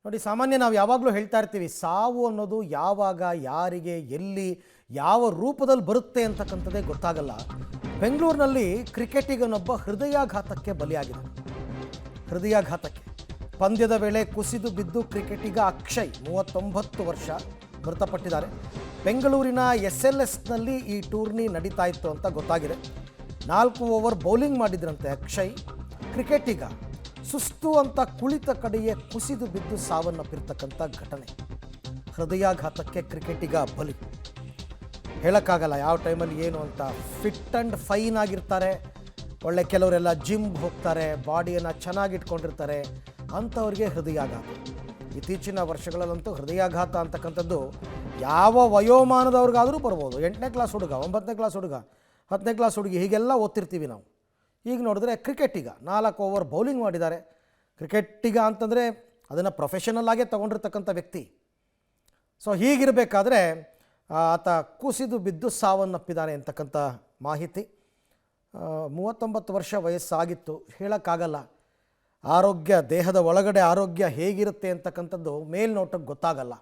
ನೋಡಿ, ಸಾಮಾನ್ಯ ನಾವು ಯಾವಾಗಲೂ ಹೇಳ್ತಾ ಇರ್ತೀವಿ, ಸಾವು ಅನ್ನೋದು ಯಾವಾಗ, ಯಾರಿಗೆ, ಎಲ್ಲಿ, ಯಾವ ರೂಪದಲ್ಲಿ ಬರುತ್ತೆ ಅಂತಕ್ಕಂಥದ್ದೇ ಗೊತ್ತಾಗಲ್ಲ. ಬೆಂಗಳೂರಿನಲ್ಲಿ ಕ್ರಿಕೆಟಿಗನೊಬ್ಬ ಹೃದಯಾಘಾತಕ್ಕೆ ಬಲಿಯಾಗಿದೆ. ಹೃದಯಾಘಾತಕ್ಕೆ ಪಂದ್ಯದ ವೇಳೆ ಕುಸಿದು ಬಿದ್ದು ಕ್ರಿಕೆಟಿಗ ಅಕ್ಷಯ್ 39 ವರ್ಷ ಮೃತಪಟ್ಟಿದ್ದಾರೆ. ಬೆಂಗಳೂರಿನ SLSನಲ್ಲಿ ಈ ಟೂರ್ನಿ ನಡೀತಾ ಇತ್ತು ಅಂತ ಗೊತ್ತಾಗಿದೆ. 4 ಓವರ್ ಬೌಲಿಂಗ್ ಮಾಡಿದ್ರಂತೆ ಅಕ್ಷಯ್. ಕ್ರಿಕೆಟಿಗ ಸುಸ್ತು ಅಂತ ಕುಳಿತ ಕಡೆಯೇ ಕುಸಿದು ಬಿದ್ದು ಸಾವನ್ನಪ್ಪಿರ್ತಕ್ಕಂಥ ಘಟನೆ. ಹೃದಯಾಘಾತಕ್ಕೆ ಕ್ರಿಕೆಟಿಗ ಬಲಿ. ಹೇಳೋಕ್ಕಾಗಲ್ಲ ಯಾವ ಟೈಮಲ್ಲಿ ಏನು ಅಂತ. ಫಿಟ್ ಆ್ಯಂಡ್ ಫೈನ್ ಆಗಿರ್ತಾರೆ, ಒಳ್ಳೆ ಕೆಲವರೆಲ್ಲ ಜಿಮ್ಗೆ ಹೋಗ್ತಾರೆ, ಬಾಡಿಯನ್ನು ಚೆನ್ನಾಗಿಟ್ಕೊಂಡಿರ್ತಾರೆ, ಅಂಥವ್ರಿಗೆ ಹೃದಯಾಘಾತ. ಇತ್ತೀಚಿನ ವರ್ಷಗಳಲ್ಲಂತೂ ಹೃದಯಾಘಾತ ಅಂತಕ್ಕಂಥದ್ದು ಯಾವ ವಯೋಮಾನದವ್ರಿಗಾದರೂ ಬರ್ಬೋದು. 8ನೇ ಕ್ಲಾಸ್ ಹುಡುಗ, 9ನೇ ಕ್ಲಾಸ್ ಹುಡುಗ, 10ನೇ ಕ್ಲಾಸ್ ಹುಡುಗಿ, ಹೀಗೆಲ್ಲ ಓದ್ತಿರ್ತೀವಿ ನಾವು. ಈಗ ನೋಡಿದ್ರೆ ಕ್ರಿಕೆಟಿಗ 4 ಓವರ್ ಬೌಲಿಂಗ್ ಮಾಡಿದ್ದಾರೆ. ಕ್ರಿಕೆಟಿಗ ಅಂತಂದರೆ ಅದನ್ನು ಪ್ರೊಫೆಷನಲ್ ಆಗೇ ತೊಗೊಂಡಿರ್ತಕ್ಕಂಥ ವ್ಯಕ್ತಿ. ಸೊ ಹೀಗಿರಬೇಕಾದ್ರೆ ಆತ ಕುಸಿದು ಬಿದ್ದು ಸಾವನ್ನಪ್ಪಿದ್ದಾನೆ ಅಂತಕ್ಕಂಥ ಮಾಹಿತಿ. 39 ವರ್ಷ ವಯಸ್ಸಾಗಿತ್ತು. ಹೇಳೋಕ್ಕಾಗಲ್ಲ. ಆರೋಗ್ಯ, ದೇಹದ ಒಳಗಡೆ ಆರೋಗ್ಯ ಹೇಗಿರುತ್ತೆ ಅಂತಕ್ಕಂಥದ್ದು ಮೇಲ್ನೋಟಕ್ಕೆ ಗೊತ್ತಾಗಲ್ಲ.